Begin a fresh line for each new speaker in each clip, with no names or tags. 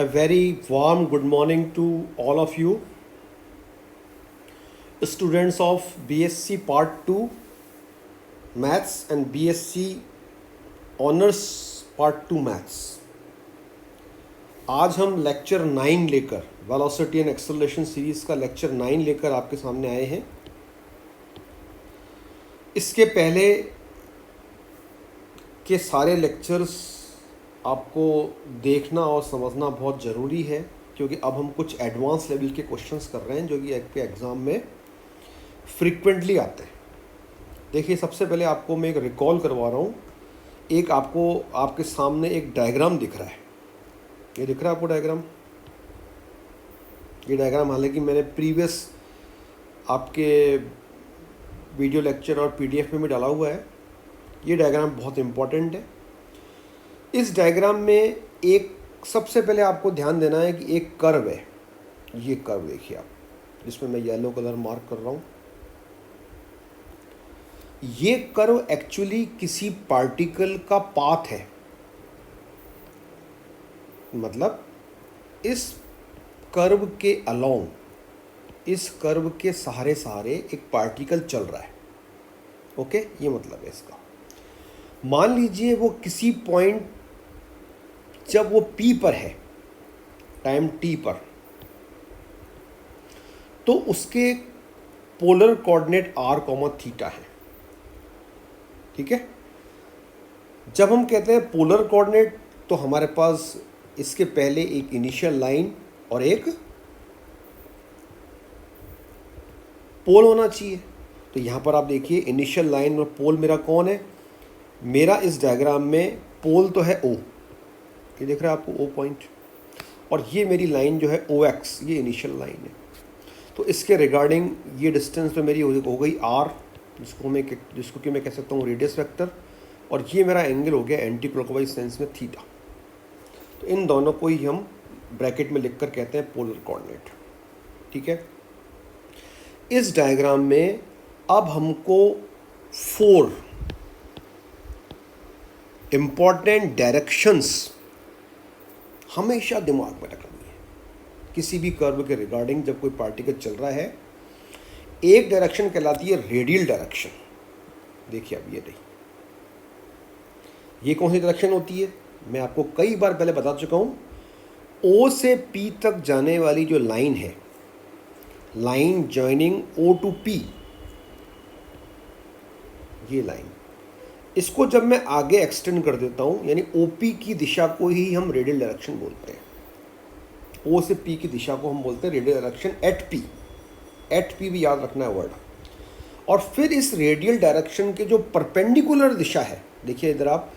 A very warm good morning to all of you, students of BSc Part 2 Maths and BSc Honors Part 2 Maths। आज हम lecture 9 लेकर velocity and acceleration series का lecture 9 लेकर आपके सामने आए हैं। इसके पहले के सारे लेक्चर्स आपको देखना और समझना बहुत ज़रूरी है, क्योंकि अब हम कुछ एडवांस लेवल के क्वेश्चंस कर रहे हैं जो कि आपके एग्ज़ाम में फ्रीक्वेंटली आते हैं। देखिए, सबसे पहले आपको मैं एक रिकॉल करवा रहा हूँ। एक आपको आपके सामने एक डायग्राम दिख रहा है। ये दिख रहा है आपको डायग्राम? ये डायग्राम हालांकि मैंने प्रीवियस आपके वीडियो लेक्चर और पीडीएफ में भी डाला हुआ है। ये डायग्राम बहुत इम्पॉर्टेंट है। इस डायग्राम में एक सबसे पहले आपको ध्यान देना है कि एक कर्व है। ये कर्व देखिए आप, जिसमें मैं येलो कलर मार्क कर रहा हूँ। ये कर्व एक्चुअली किसी पार्टिकल का पाथ है। मतलब इस कर्व के अलोंग, इस कर्व के सहारे सहारे एक पार्टिकल चल रहा है। ओके, ये मतलब है इसका। मान लीजिए वो किसी पॉइंट, जब वो P पर है, टाइम T पर, तो उसके पोलर कोऑर्डिनेट r, है। ठीक है। जब हम कहते हैं पोलर कोऑर्डिनेट, तो हमारे पास इसके पहले एक इनिशियल लाइन और एक पोल होना चाहिए। तो यहाँ पर आप देखिए, इनिशियल लाइन और पोल मेरा कौन है? मेरा इस डायग्राम में पोल तो है O, ये दिख रहा है आपको, O पॉइंट, और ये मेरी लाइन जो है OX, ये इनिशियल लाइन है। तो इसके रिगार्डिंग ये डिस्टेंस तो मेरी हो गई R, जिसको कि मैं कह सकता हूँ रेडियस वेक्टर, और ये मेरा एंगल हो गया एंटी क्लॉकवाइज सेंस में थीटा। तो इन दोनों को ही हम ब्रैकेट में लिखकर कहते हैं पोलर कोऑर्डिनेट। ठीक है। इस डायग्राम में अब हमको 4 इम्पॉर्टेंट डायरेक्शंस हमेशा दिमाग में रखनी है किसी भी कर्व के रिगार्डिंग। जब कोई पार्टिकल चल रहा है, एक डायरेक्शन कहलाती है रेडियल डायरेक्शन। देखिए अब ये रही, ये कौन सी डायरेक्शन होती है? मैं आपको कई बार पहले बता चुका हूं। O से P तक जाने वाली जो लाइन है, line joining O to P, ये लाइन, इसको जब मैं आगे एक्सटेंड कर देता हूं, यानी OP की दिशा को ही हम रेडियल डायरेक्शन बोलते हैं। O से P की दिशा को हम बोलते हैं radial direction at P। At P भी याद रखना है वर्ड। और फिर इस रेडियल डायरेक्शन के जो परपेंडिकुलर दिशा है, देखिए इधर आप,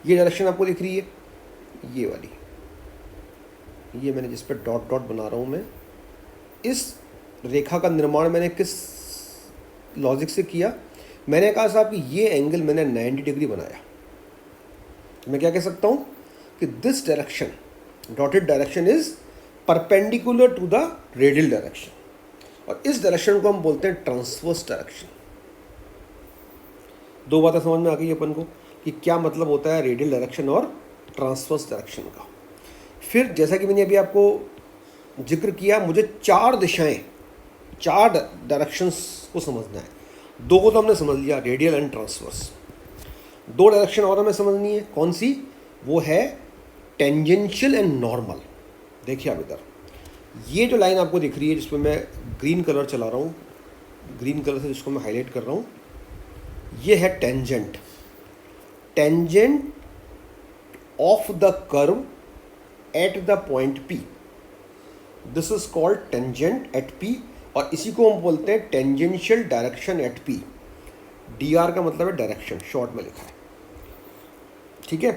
ये डायरेक्शन आपको दिख रही है, ये वाली, ये मैंने जिस पर डॉट डॉट बना रहा हूँ मैं, इस रेखा का निर्माण मैंने किस लॉजिक से किया? मैंने कहा साहब कि ये एंगल मैंने 90 डिग्री बनाया। मैं क्या कह सकता हूँ कि this direction, dotted direction is perpendicular to the radial direction, और इस डायरेक्शन को हम बोलते हैं ट्रांसवर्स डायरेक्शन। दो बातें समझ में आ गई अपन को कि क्या मतलब होता है रेडियल डायरेक्शन और ट्रांसवर्स डायरेक्शन का। फिर जैसा कि मैंने अभी आपको जिक्र किया, मुझे 4 दिशाएं, 4 डायरेक्शंस को समझना है। 2 को तो हमने समझ लिया, रेडियल एंड ट्रांसवर्स। 2 डायरेक्शन और हमें समझनी है। कौन सी? वो है टेंजेंशियल एंड नॉर्मल। देखिए आप इधर, ये जो लाइन आपको दिख रही है, जिसमें मैं ग्रीन कलर चला रहा हूँ, ग्रीन कलर से जिसको मैं हाईलाइट कर रहा हूँ, ये है tangent. Tangent of the curve at the point P, this is called tangent at P, और इसी को हम बोलते हैं tangential direction at P। DR का मतलब है डायरेक्शन, शॉर्ट में लिखा है। ठीक है।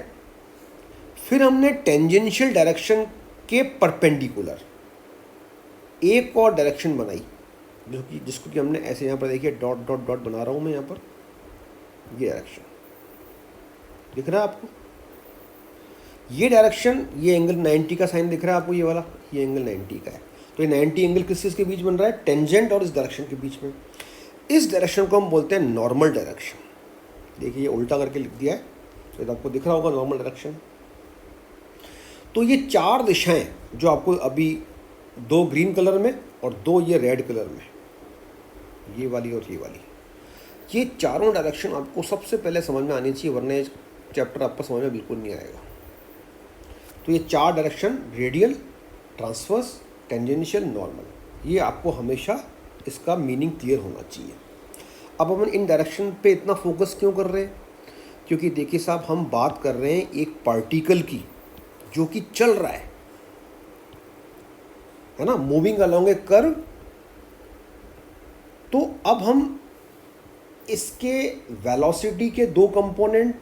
फिर हमने टेंजेंशियल डायरेक्शन के परपेंडिकुलर एक और डायरेक्शन बनाई, जिसको कि हमने ऐसे यहाँ पर देखिए डॉट डॉट डॉट बना रहा हूँ मैं यहाँ पर, ये डायरेक्शन दिख रहा है आपको? ये डायरेक्शन, ये एंगल 90 का साइन दिख रहा है आपको, ये वाला, ये एंगल 90 का है। तो ये 90 एंगल किस चीज़ के बीच बन रहा है? टेंजेंट और इस डायरेक्शन के बीच में। इस डायरेक्शन को हम बोलते हैं नॉर्मल डायरेक्शन। देखिए ये उल्टा करके लिख दिया है, तो आपको दिख रहा होगा नॉर्मल डायरेक्शन। तो ये 4 दिशाएं जो आपको अभी 2 ग्रीन कलर में और 2 ये रेड कलर में, ये वाली और ये वाली, ये चारों डायरेक्शन आपको सबसे पहले समझ में आनी चाहिए, वरना ये चैप्टर आपको समझ में बिल्कुल नहीं आएगा। तो ये 4 direction, radial, transverse, tangential, normal, ये आपको हमेशा इसका मीनिंग क्लियर होना चाहिए। अब हम इन डायरेक्शन पे इतना फोकस क्यों कर रहे हैं? क्योंकि देखिए साहब, हम बात कर रहे हैं एक पार्टिकल की जो कि चल रहा है ना, मूविंग अलोंग ए कर्व। तो अब हम इसके वेलोसिटी के 2 कंपोनेंट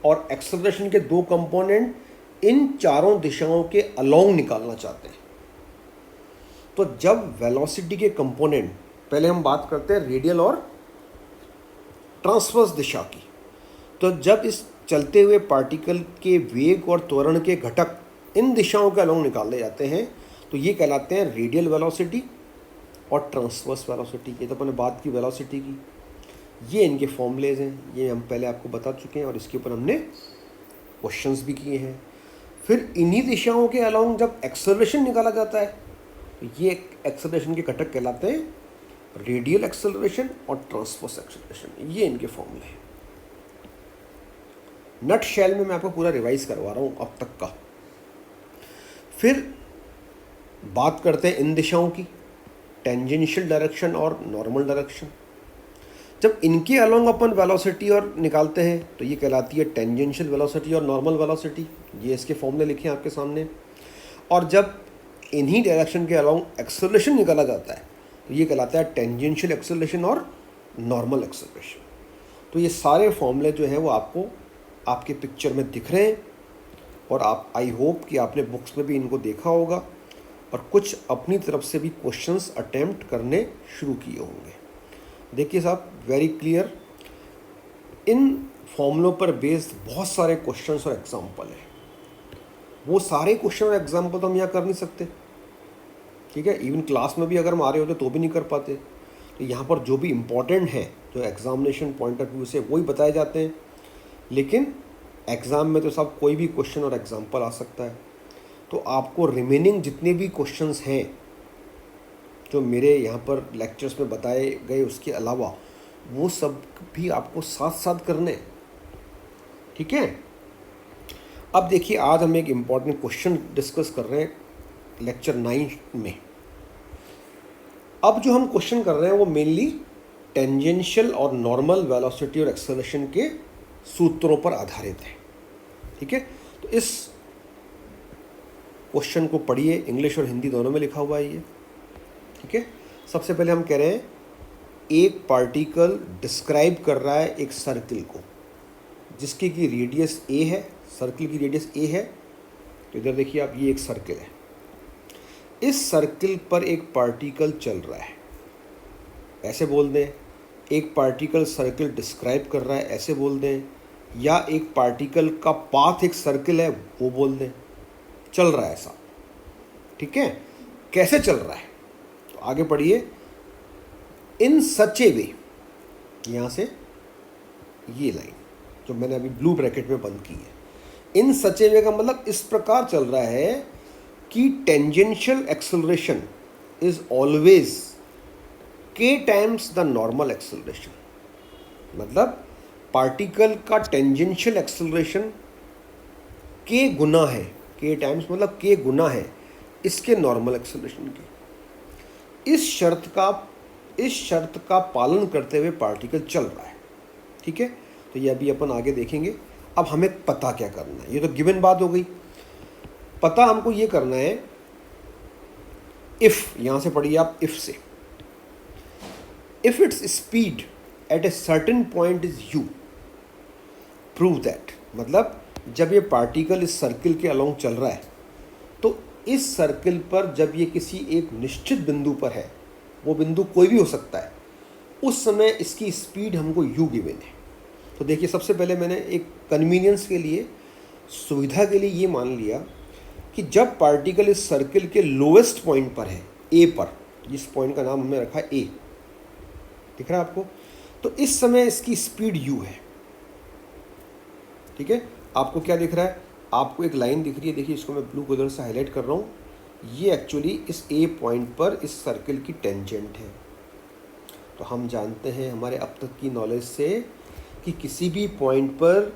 और एक्सेलरेशन के 2 कंपोनेंट इन चारों दिशाओं के अलोंग निकालना चाहते हैं। तो जब वेलोसिटी के कंपोनेंट, पहले हम बात करते हैं रेडियल और ट्रांसवर्स दिशा की, तो जब इस चलते हुए पार्टिकल के वेग और त्वरण के घटक इन दिशाओं के अलोंग निकाले जाते हैं, तो ये कहलाते हैं रेडियल वेलोसिटी और ट्रांसवर्स वेलोसिटी। ये तो अपने बात की वेलोसिटी की, ये इनके फॉर्मूलेज हैं, ये हम पहले आपको बता चुके हैं और इसके ऊपर हमने क्वेश्चंस भी किए हैं। फिर इन्हीं दिशाओं के अलोंग जब एक्सेलरेशन निकाला जाता है, तो ये एक्सेलरेशन के घटक कहलाते हैं रेडियल एक्सेलरेशन और ट्रांसवर्स एक्सेलरेशन, ये इनके फॉर्मूले हैं। नट शेल में मैं आपको पूरा रिवाइज करवा रहा हूँ अब तक का। फिर बात करते हैं इन दिशाओं की, टेंजेंशियल डायरेक्शन और नॉर्मल डायरेक्शन। जब इनके अलोंग अपन वेलोसिटी और निकालते हैं तो ये कहलाती है टेंजेंशियल वेलोसिटी और नॉर्मल वेलोसिटी, ये इसके फॉर्मूले लिखे हैं आपके सामने। और जब इन्हीं डायरेक्शन के अलोंग एक्सेलरेशन निकाला जाता है तो ये कहलाता है टेंजेंशियल एक्सेलरेशन और नॉर्मल एक्सेलरेशन। तो ये सारे फॉर्मूले जो हैं वो आपको आपके पिक्चर में दिख रहे हैं, और आप, आई होप कि आपने बुक्स में भी इनको देखा होगा और कुछ अपनी तरफ से भी क्वेश्चंस अटेम्प्ट करने शुरू किए होंगे। देखिए साहब, वेरी क्लियर, इन फॉर्मूलों पर बेस्ड बहुत सारे क्वेश्चंस और एग्जाम्पल हैं। वो सारे क्वेश्चन और एग्जाम्पल तो हम यहाँ कर नहीं सकते, ठीक है, इवन क्लास में भी अगर हम आ रहे होते तो भी नहीं कर पाते। तो यहाँ पर जो भी इम्पोर्टेंट है, जो एग्जामिनेशन पॉइंट ऑफ व्यू से वही बताए जाते हैं, लेकिन एग्ज़ाम में तो सब कोई भी क्वेश्चन और एग्जाम्पल आ सकता है। तो आपको रिमेनिंग जितने भी क्वेश्चंस हैं जो मेरे यहाँ पर लेक्चर्स में बताए गए, उसके अलावा वो सब भी आपको साथ साथ करने, ठीक है। अब देखिए, आज हम एक इम्पॉर्टेंट क्वेश्चन डिस्कस कर रहे हैं लेक्चर 9 में। अब जो हम क्वेश्चन कर रहे हैं वो मेनली टेंजेंशियल और नॉर्मल वेलोसिटी और एक्सेलरेशन के सूत्रों पर आधारित है, ठीक है। तो इस क्वेश्चन को पढ़िए, इंग्लिश और हिंदी दोनों में लिखा हुआ है ये, ठीक है। सबसे पहले हम कह रहे हैं एक पार्टिकल डिस्क्राइब कर रहा है एक सर्किल को जिसकी की रेडियस ए है, सर्किल की रेडियस ए है। तो इधर देखिए आप, ये एक सर्किल है, इस सर्किल पर एक पार्टिकल चल रहा है, ऐसे बोल दें। एक पार्टिकल सर्किल डिस्क्राइब कर रहा है, ऐसे बोल दें। या एक पार्टिकल का पाथ एक सर्किल है, वो बोल दें। चल रहा है ऐसा, ठीक है। कैसे चल रहा है, तो आगे पढ़िए। इन सच ए वे, यहाँ से ये लाइन जो मैंने अभी ब्लू ब्रैकेट में बंद की है, इन सच ए वे का मतलब इस प्रकार चल रहा है कि टेंजेंशियल एक्सेलरेशन इज ऑलवेज के टाइम्स द नॉर्मल एक्सेलरेशन। मतलब पार्टिकल का टेंजेंशियल एक्सेलरेशन के गुना है, के टाइम्स मतलब के गुना है इसके नॉर्मल एक्सेलरेशन की। इस शर्त का पालन करते हुए पार्टिकल चल रहा है, ठीक है। तो ये अभी अपन आगे देखेंगे। अब हमें पता क्या करना है, ये तो गिवन बात हो गई। पता हमको ये करना है, इफ, यहां से पढ़िए आप, इफ से, if its speed at a certain point is you, prove that. मतलब जब ये पार्टिकल इस सर्किल के अलोंग चल रहा है, तो इस सर्किल पर जब ये किसी एक निश्चित बिंदु पर है, वो बिंदु कोई भी हो सकता है, उस समय इसकी स्पीड हमको यू गिवन है। तो देखिए, सबसे पहले मैंने एक कन्वीनियंस के लिए, सुविधा के लिए ये मान लिया कि जब पार्टिकल इस सर्किल के लोएस्ट पॉइंट पर है, ए पर, जिस पॉइंट का नाम हमने रखा है ए, दिख रहा है आपको, तो इस समय इसकी स्पीड यू है, ठीक है। आपको क्या दिख रहा है, आपको एक लाइन दिख रही है, देखिए इसको मैं ब्लू कलर से हाईलाइट कर रहा हूँ। ये एक्चुअली इस ए पॉइंट पर इस सर्कल की टेंजेंट है। तो हम जानते हैं हमारे अब तक की नॉलेज से कि किसी भी पॉइंट पर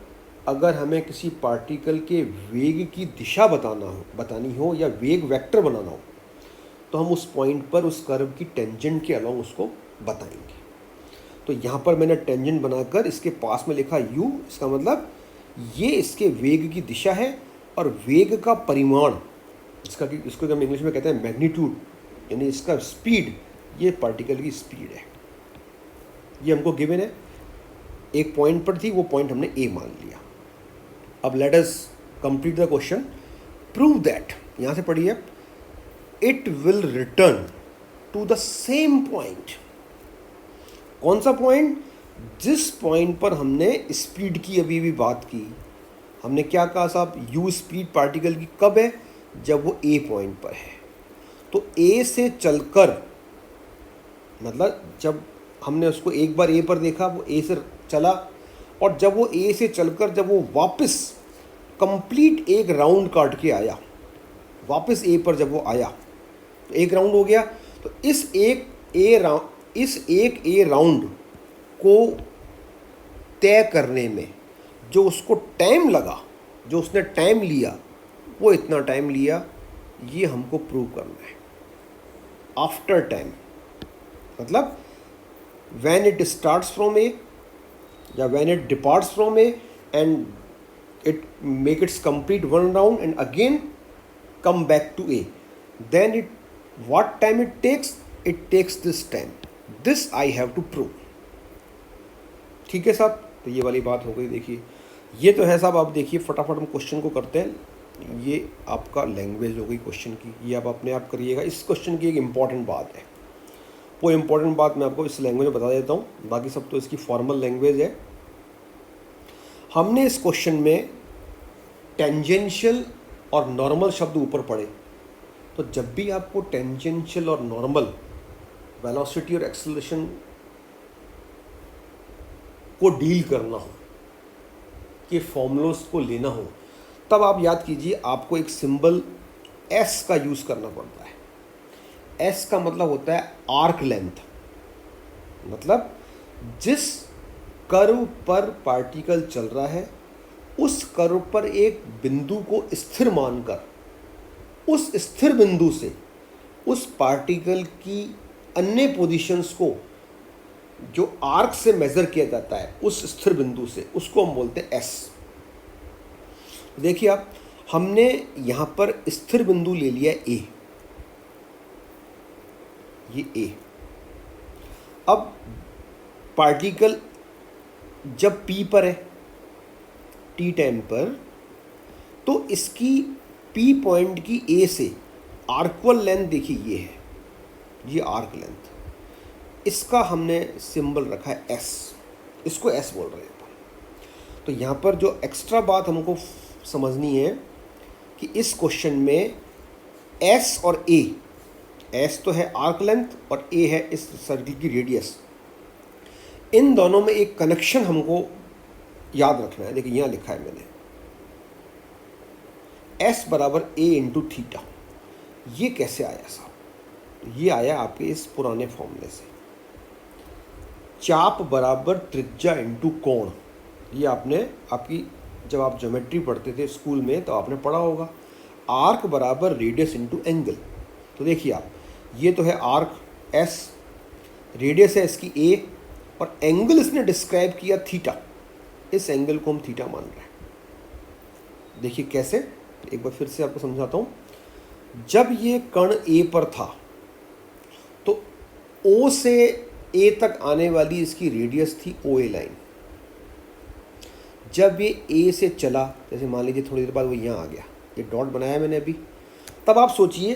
अगर हमें किसी पार्टिकल के वेग की दिशा बतानी हो या वेग वेक्टर बनाना हो, तो हम उस पॉइंट पर उस कर्व की टेंजेंट के अलोंग उसको बताएंगे। तो यहाँ पर मैंने टेंजेंट बनाकर इसके पास में लिखा u, इसका मतलब ये इसके वेग की दिशा है और वेग का परिमाण, इसको हम इंग्लिश में कहते हैं मैग्नीट्यूड, यानी इसका स्पीड, ये पार्टिकल की स्पीड है। ये हमको गिवन है, एक पॉइंट पर थी, वो पॉइंट हमने ए मान लिया। अब let us complete the question. Prove that, यहाँ से पढ़िए, it will return to the same point. कौन सा पॉइंट? जिस पॉइंट पर हमने स्पीड की अभी भी बात की। हमने क्या कहा साहब, यू स्पीड पार्टिकल की कब है? जब वो ए पॉइंट पर है। तो ए से चलकर, मतलब जब हमने उसको एक बार ए पर देखा, वो ए से चला, और जब वो ए से चलकर जब वो वापस कंप्लीट एक राउंड काट के आया, वापस ए पर जब वो आया तो एक राउंड हो गया। तो इस एक ए राउंड को तय करने में जो उसको टाइम लगा, जो उसने टाइम लिया, वो इतना टाइम लिया, ये हमको प्रूव करना है। आफ्टर टाइम मतलब when it starts from A या when it departs from A and it make its complete one round and again come back to A, then what time it takes? It takes this time. This I have to prove. ठीक है साहब, तो ये वाली बात हो गई। देखिए ये तो है साहब, आप देखिए फटाफट हम क्वेश्चन को करते हैं। ये आपका लैंग्वेज हो गई क्वेश्चन की, ये आप अपने आप करिएगा। इस क्वेश्चन की एक इम्पॉर्टेंट बात है, वो इम्पोर्टेंट बात मैं आपको इस लैंग्वेज में बता देता हूँ, बाकी सब तो इसकी फॉर्मल लैंग्वेज है। हमने इस क्वेश्चन में टेंजेंशियल और नॉर्मल शब्द ऊपर पढ़े। तो जब भी आपको टेंजेंशियल और नॉर्मल, वेलोसिटी और एक्सेलरेशन को डील करना हो, कि फॉर्मूलोस को लेना हो, तब आप याद कीजिए आपको एक सिंबल एस का यूज़ करना पड़ता है। एस का मतलब होता है आर्क लेंथ, मतलब जिस कर्व पर पार्टिकल चल रहा है उस कर्व पर एक बिंदु को स्थिर मानकर उस स्थिर बिंदु से उस पार्टिकल की अन्य पोजीशंस को जो आर्क से मेज़र किया जाता है उस स्थिर बिंदु से, उसको हम बोलते हैं एस। देखिए आप, हमने यहाँ पर स्थिर बिंदु ले लिया ए, ये ए। अब पार्टिकल जब पी पर है, टी टाइम पर, तो इसकी पी पॉइंट की ए से आर्कवल लेंथ देखिए ये है, ये आर्क लेंथ, इसका हमने सिंबल रखा है एस, इसको एस बोल रहे हैं। तो यहाँ पर जो एक्स्ट्रा बात हमको समझनी है कि इस क्वेश्चन में एस और ए, एस तो है आर्क लेंथ और ए है इस सर्किल की रेडियस, इन दोनों में एक कनेक्शन हमको याद रखना है। देखिए यहाँ लिखा है मैंने, एस बराबर ए इंटू थीटा। ये कैसे आया साहब? ये आया आपके इस पुराने फॉर्मूले से, चाप बराबर त्रिज्या इंटू कोण। ये आपने आपकी जब आप ज्योमेट्री पढ़ते थे स्कूल में तो आपने पढ़ा होगा। आर्क बराबर रेडियस इंटू एंगल। तो देखिए आप, ये तो है आर्क एस, रेडियस है इसकी ए, और एंगल इसने डिस्क्राइब किया थीटा, इस एंगल को हम थीटा मान रहे हैं। देखिए कैसे, एक बार फिर से आपको समझाता हूँ। जब ये कण ए पर था तो ओ से ए तक आने वाली इसकी रेडियस थी ओ ए लाइन। जब ये ए से चला, जैसे मान लीजिए थोड़ी देर बाद वो यहाँ आ गया, ये डॉट बनाया मैंने अभी, तब आप सोचिए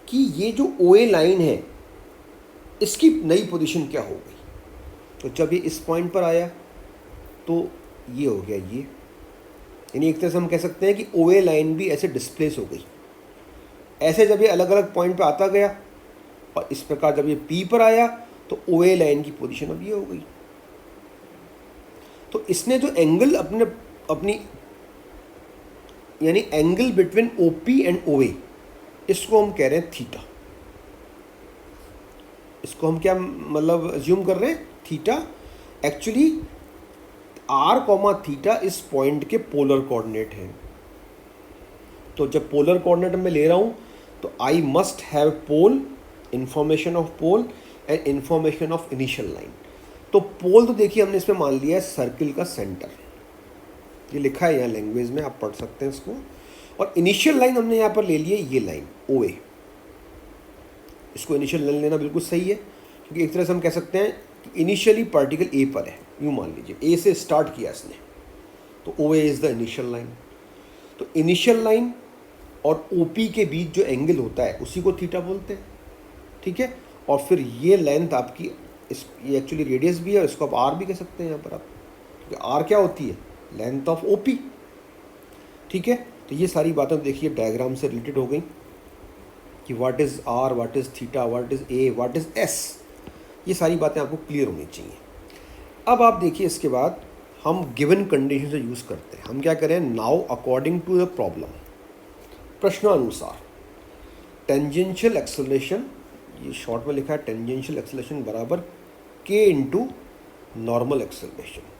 कि ये जो ओ ए लाइन है इसकी नई पोजीशन क्या हो गई। तो जब ये इस पॉइंट पर आया तो ये हो गया ये, यानी एक तरह से हम कह सकते हैं कि ओ ए लाइन भी ऐसे डिस्प्लेस हो गई। ऐसे जब ये अलग अलग पॉइंट पे आता गया और इस प्रकार जब ये पी पर आया तो ओ ए लाइन की पोजीशन अब ये हो गई। तो इसने जो एंगल अपनी यानी angle between O P and O A, इसको हम कह रहे हैं थीटा। इसको हम क्या मतलब अज्यूम कर रहे हैं, theta. Actually R comma theta इस पॉइंट के पोलर कोऑर्डिनेट हैं। तो जब पोलर कोऑर्डिनेट में ले रहा हूँ तो I must have pole, information of pole and information of initial line. तो पोल तो देखिए हमने इसमें मान लिया है सर्किल का सेंटर, ये लिखा है यहाँ लैंग्वेज में, आप पढ़ सकते हैं इसको। और इनिशियल लाइन हमने यहाँ पर ले ली है ये लाइन ओ ए। इसको इनिशियल लाइन लेना बिल्कुल सही है, क्योंकि एक तरह से हम कह सकते हैं कि इनिशियली पार्टिकल ए पर है, यूँ मान लीजिए ए से स्टार्ट किया इसने, तो O A is the initial line. तो इनिशियल लाइन और ओ पी के बीच जो एंगल होता है उसी को थीटा बोलते हैं, ठीक है। और फिर ये लेंथ आपकी ये एक्चुअली रेडियस भी है, और इसको आप आर भी कह सकते हैं यहाँ पर आप, क्योंकि आर क्या होती है, लेंथ ऑफ ओ पी, ठीक है। तो ये सारी बातें देखिए डायग्राम से रिलेटेड हो गई कि what is R, what is theta, what is A, what is S, ये सारी बातें आपको क्लियर होनी चाहिए। अब आप देखिए इसके बाद हम गिवन कंडीशन से यूज़ करते हैं। हम क्या करें, now according to the problem, प्रश्नानुसार टेंजेंशियल एक्सेलरेशन, ये शॉर्ट में लिखा है टेंजेंशियल एक्सेलरेशन बराबर के इंटू नॉर्मल एक्सेलरेशन।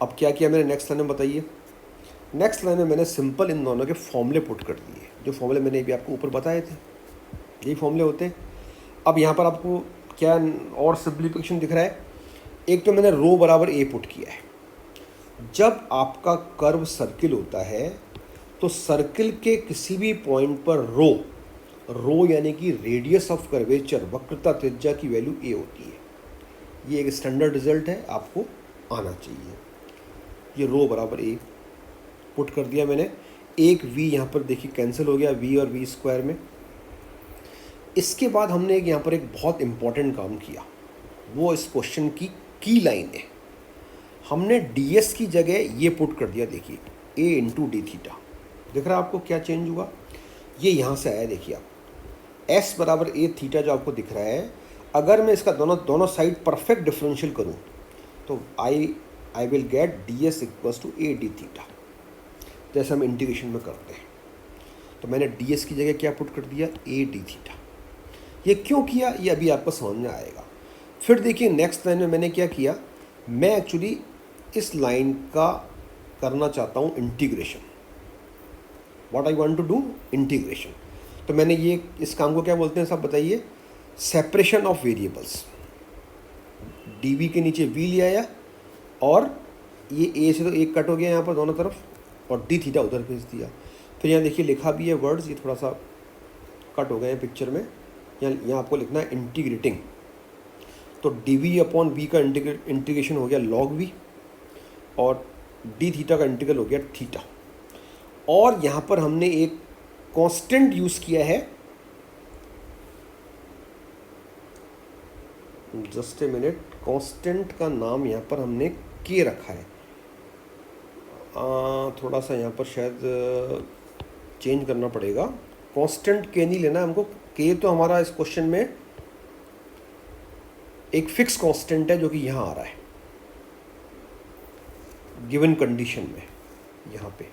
अब क्या किया मैंने नेक्स्ट लाइन में, बताइए। नेक्स्ट लाइन में मैंने सिंपल इन दोनों के फॉर्मूले पुट कर दिए, जो फॉर्मूले मैंने अभी आपको ऊपर बताए थे, यही फॉर्मूले होते हैं। अब यहाँ पर आपको क्या और सिंप्लीफिकेशन दिख रहा है, एक तो मैंने रो बराबर ए पुट किया है। जब आपका कर्व सर्किल होता है तो सर्किल के किसी भी पॉइंट पर रो यानी कि रेडियस ऑफ कर्वेचर, वक्रता त्रिज्या की वैल्यू ए होती है। ये एक स्टैंडर्ड रिजल्ट है, आपको आना चाहिए। ये रो बराबर ए पुट कर दिया मैंने। एक वी यहाँ पर देखिए कैंसिल हो गया, वी और वी स्क्वायर में। इसके बाद हमने एक यहाँ पर एक बहुत इंपॉर्टेंट काम किया, वो इस क्वेश्चन की लाइन है। हमने डी एस की जगह ये पुट कर दिया, देखिए ए इंटू डी थीटा। दिख रहा है आपको क्या चेंज हुआ, ये यहाँ से आया, देखिए आप एस बराबर ए थीटा जो आपको दिख रहा है, अगर मैं इसका दोनों साइड परफेक्ट डिफरेंशियल करूँ तो I will get D S equals to A D theta, जैसे हम इंटीग्रेशन में करते हैं। तो मैंने डी एस की जगह क्या पुट कर दिया, ए डी थीटा। ये क्यों किया, ये अभी आपको समझ में आएगा। फिर देखिए नेक्स्ट लाइन में मैंने क्या किया, मैं एक्चुअली इस लाइन का करना चाहता हूँ integration. What I want to do, integration. तो मैंने ये इस काम को क्या बोलते हैं सब बताइए, separation of variables. D V के नीचे वी ले आया, और ये ए से तो एक कट हो गया यहाँ पर दोनों तरफ, और डी थीटा उधर भेज दिया। फिर यहाँ देखिए लिखा भी है वर्ड्स, ये थोड़ा सा कट हो गए हैं पिक्चर में। यहाँ आपको लिखना है इंटीग्रेटिंग। तो डी वी अपॉन वी का इंटीग्रेशन हो गया लॉग वी, और डी थीटा का इंटीग्रल हो गया थीटा। और यहाँ पर हमने एक कांस्टेंट यूज़ किया है, जस्ट ए मिनट, कांस्टेंट का नाम यहाँ पर हमने के रखा है। थोड़ा सा यहाँ पर शायद चेंज करना पड़ेगा, कांस्टेंट के नहीं लेना हमको। के तो हमारा इस क्वेश्चन में एक फिक्स कांस्टेंट है जो कि यहाँ आ रहा है गिवन कंडीशन में। यहाँ पे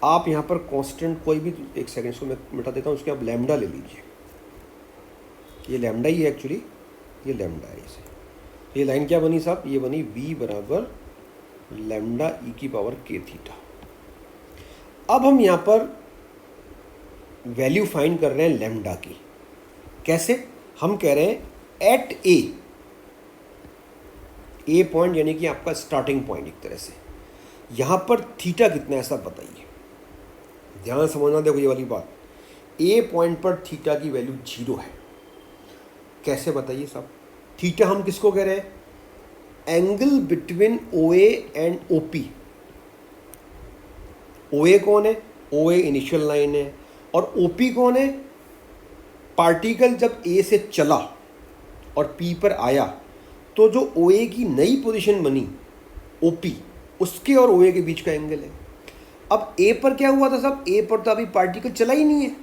आप यहाँ पर कांस्टेंट कोई भी, एक सेकंड इसको मैं मिटा देता हूँ, उसके आप लैम्डा ले लीजिए। ये लैम्डा ही है एक्चुअली, ये लैम्डा है इसे। ये लाइन क्या बनी साहब, ये बनी v बराबर लैम्डा ई की पावर के थीटा। अब हम यहाँ पर वैल्यू फाइंड कर रहे हैं लैम्डा की। कैसे, हम कह रहे हैं एट ए पॉइंट यानी कि आपका स्टार्टिंग पॉइंट एक तरह से, यहाँ पर थीटा कितना है ऐसा बताइए, ध्यान समझना। देखो ये वाली बात, ए पॉइंट पर थीटा की वैल्यू 0 है। कैसे बताइए साहब, थीटा हम किसको कह रहे हैं, angle between O A and O P. O A कौन है, ओ ए इनिशियल लाइन है, और ओ पी कौन है, पार्टिकल जब ए से चला और पी पर आया तो जो ओ ए की नई पोजीशन बनी ओ पी, उसके और ओ ए के बीच का एंगल है। अब ए पर क्या हुआ था साहब, ए पर तो अभी पार्टिकल चला ही नहीं है।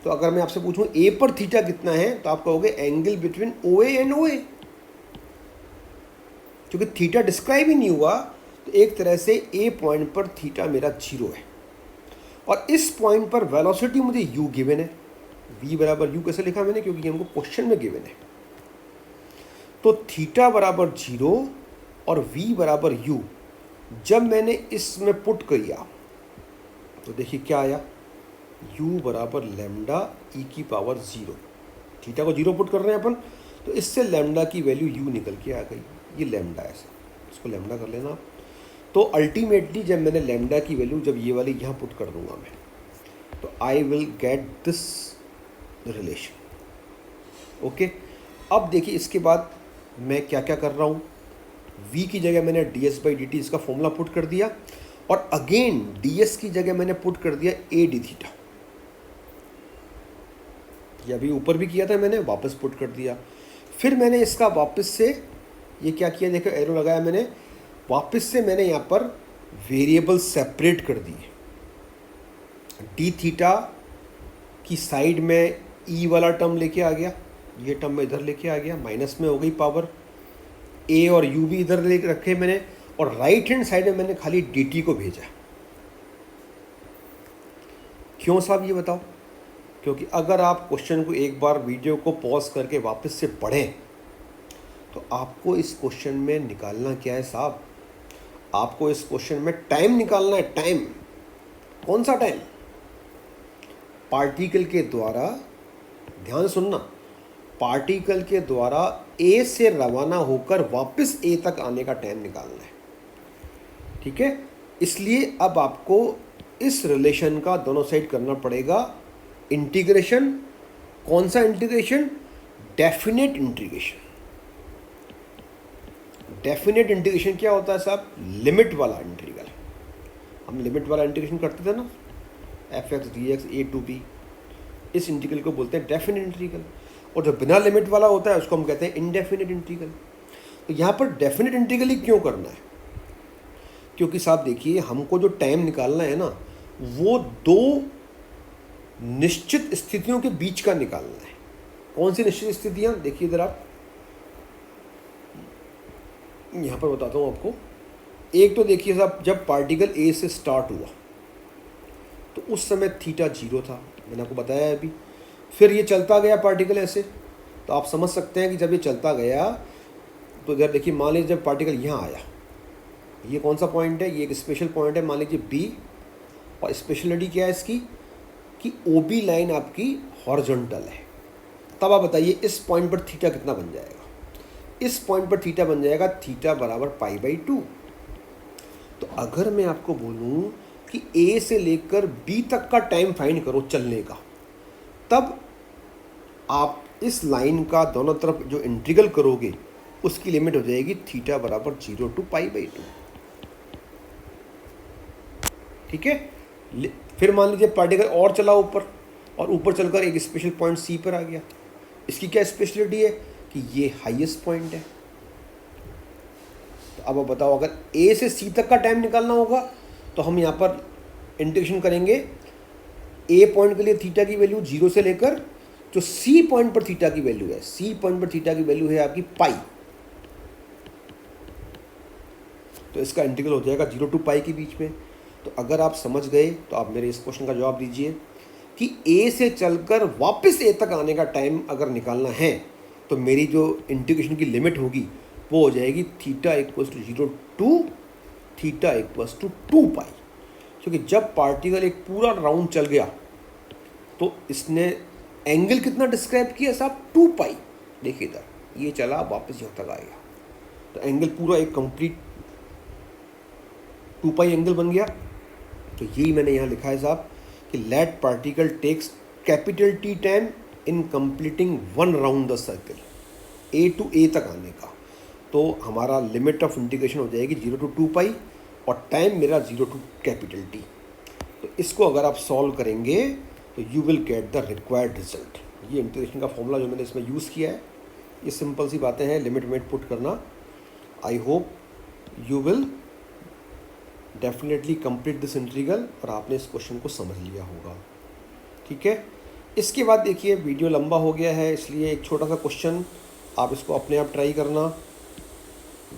तो अगर मैं आपसे पूछूं ए पर थीटा कितना है, तो आप कहोगे angle between O A and O A. क्योंकि थीटा डिस्क्राइब ही नहीं हुआ, तो एक तरह से ए पॉइंट पर थीटा मेरा 0 है। और इस पॉइंट पर वेलोसिटी मुझे u गिवन है, v बराबर u कैसे लिखा मैंने, क्योंकि हमको क्वेश्चन में गिवन है। तो थीटा बराबर 0 और v बराबर u जब मैंने इसमें पुट किया तो देखिए क्या आया, u बराबर लैम्डा e की पावर 0। थीटा को 0 पुट कर रहे हैं अपन, तो इससे लैम्डा की वैल्यू u निकल के आ गई। ये लैम्डा है, इसको लैम्डा कर लेना आप। तो अल्टीमेटली जब मैंने लैम्डा की वैल्यू जब ये वाली यहाँ पुट कर दूंगा मैं, तो I will get this relation. Okay, अब देखिए इसके बाद मैं क्या क्या कर रहा हूँ। v की जगह मैंने ds/dt इसका फॉर्मूला पुट कर दिया, और अगेन ds की जगह मैंने पुट कर दिया a d थीटा। ये अभी ऊपर भी किया था मैंने, वापस पुट कर दिया। फिर मैंने इसका वापस से ये क्या किया, देखो एरो लगाया मैंने, वापस से मैंने यहाँ पर वेरिएबल सेपरेट कर दिए। डी थीटा की साइड में ई वाला टर्म लेके आ गया, ये टर्म में इधर लेके आ गया, माइनस में हो गई पावर। ए और यू भी इधर लेके रखे मैंने, और राइट हैंड साइड में मैंने खाली डी टी को भेजा। क्यों साहब ये बताओ? क्योंकि अगर आप क्वेश्चन को एक बार वीडियो को पॉज करके वापस से पढ़ें तो आपको इस क्वेश्चन में निकालना क्या है साहब, आपको इस क्वेश्चन में टाइम निकालना है। टाइम, कौन सा टाइम? पार्टिकल के द्वारा, ध्यान सुनना, पार्टिकल के द्वारा ए से रवाना होकर वापस ए तक आने का टाइम निकालना है। ठीक है, इसलिए अब आपको इस रिलेशन का दोनों साइड करना पड़ेगा इंटीग्रेशन। कौन सा integration? Definite integration. Definite integration क्या होता है साहब? लिमिट वाला इंटीग्रल। हम लिमिट वाला इंटीग्रेशन करते थे ना, fx dx a to b, इस इंटीग्रल को बोलते हैं डेफिनेट इंटीग्रल। और जो बिना लिमिट वाला होता है उसको हम कहते हैं इनडेफिनेट इंटीग्रल। तो यहाँ पर डेफिनेट इंटीग्रल ही क्यों करना है? क्योंकि साहब देखिए, हमको जो टाइम निकालना है ना, वो दो निश्चित स्थितियों के बीच का निकालना है। कौन सी निश्चित स्थितियाँ? देखिए इधर आप, यहाँ पर बताता हूँ आपको। एक तो देखिए साहब, जब पार्टिकल ए से स्टार्ट हुआ तो उस समय थीटा 0 था, मैंने आपको बताया है अभी। फिर ये चलता गया पार्टिकल ऐसे, तो आप समझ सकते हैं कि जब ये चलता गया तो इधर देखिए, मान लीजिए जब पार्टिकल यहाँ आया, ये कौन सा पॉइंट है? ये एक स्पेशल पॉइंट है, मान लीजिए बी। और स्पेशलिटी क्या है इसकी कि ओ बी लाइन आपकी हॉरिजॉन्टल है। तब आप बताइए इस पॉइंट पर थीटा कितना बन जाएगा? इस पॉइंट पर थीटा बन जाएगा थीटा बराबर π/2। तो अगर मैं आपको बोलूं कि ए से लेकर बी तक का टाइम फाइंड करो चलने का, तब आप इस लाइन का दोनों तरफ जो इंटीग्रल करोगे उसकी लिमिट हो जाएगी थीटा बराबर 0 to π/2। ठीक है, फिर मान लीजिए पार्टिकल और चला ऊपर, और ऊपर चलकर एक स्पेशल पॉइंट सी पर आ गया। इसकी क्या स्पेशलिटी है कि ये हाईएस्ट पॉइंट है। तो अब आप बताओ, अगर ए से सी तक का टाइम निकालना होगा तो हम यहाँ पर इंटीग्रेशन करेंगे। ए पॉइंट के लिए थीटा की वैल्यू 0 से लेकर जो सी पॉइंट पर थीटा की वैल्यू है, सी पॉइंट पर थीटा की वैल्यू है आपकी पाई। तो इसका इंटीग्रल हो जाएगा 0 to π के बीच में। तो अगर आप समझ गए तो आप मेरे इस क्वेश्चन का जवाब दीजिए कि ए से चलकर वापस ए तक आने का टाइम अगर निकालना है तो मेरी जो इंटीग्रेशन की लिमिट होगी वो हो जाएगी theta equals to 0 to theta equals to 2π। क्योंकि जब पार्टिकल एक पूरा राउंड चल गया तो इसने एंगल कितना डिस्क्राइब किया साहब? 2π। देखिए इधर ये चला, वापस यहाँ तक आएगा, तो एंगल पूरा एक कंप्लीट 2π एंगल बन गया। तो यही मैंने यहाँ लिखा है साहब कि let particle takes capital T time in completing one round the circle, A to A तक आने का। तो हमारा लिमिट ऑफ इंटीग्रेशन हो जाएगी 0 to 2π और टाइम मेरा 0 to कैपिटल टी। तो इसको अगर आप सॉल्व करेंगे तो you will get the required result. ये इंटीग्रेशन का फॉर्मूला जो मैंने इसमें यूज़ किया है, ये सिंपल सी बातें हैं, लिमिट में पुट करना। I hope you will definitely complete this integral और आपने इस क्वेश्चन को समझ लिया होगा। ठीक है, इसके बाद देखिए वीडियो लंबा हो गया है, इसलिए एक छोटा सा क्वेश्चन आप इसको अपने आप ट्राई करना,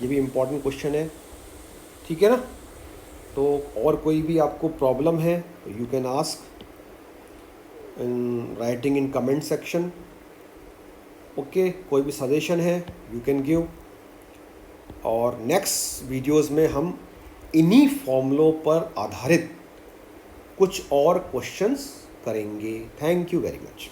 ये भी इम्पॉर्टेंट क्वेश्चन है। ठीक है ना? तो और कोई भी आपको प्रॉब्लम है तो you can ask writing in comment section. Okay, कोई भी सजेशन है यू कैन गिव, और नेक्स्ट वीडियोस में हम इन्हीं फॉर्मूलों पर आधारित कुछ और क्वेश्चंस करेंगे। Thank you very much.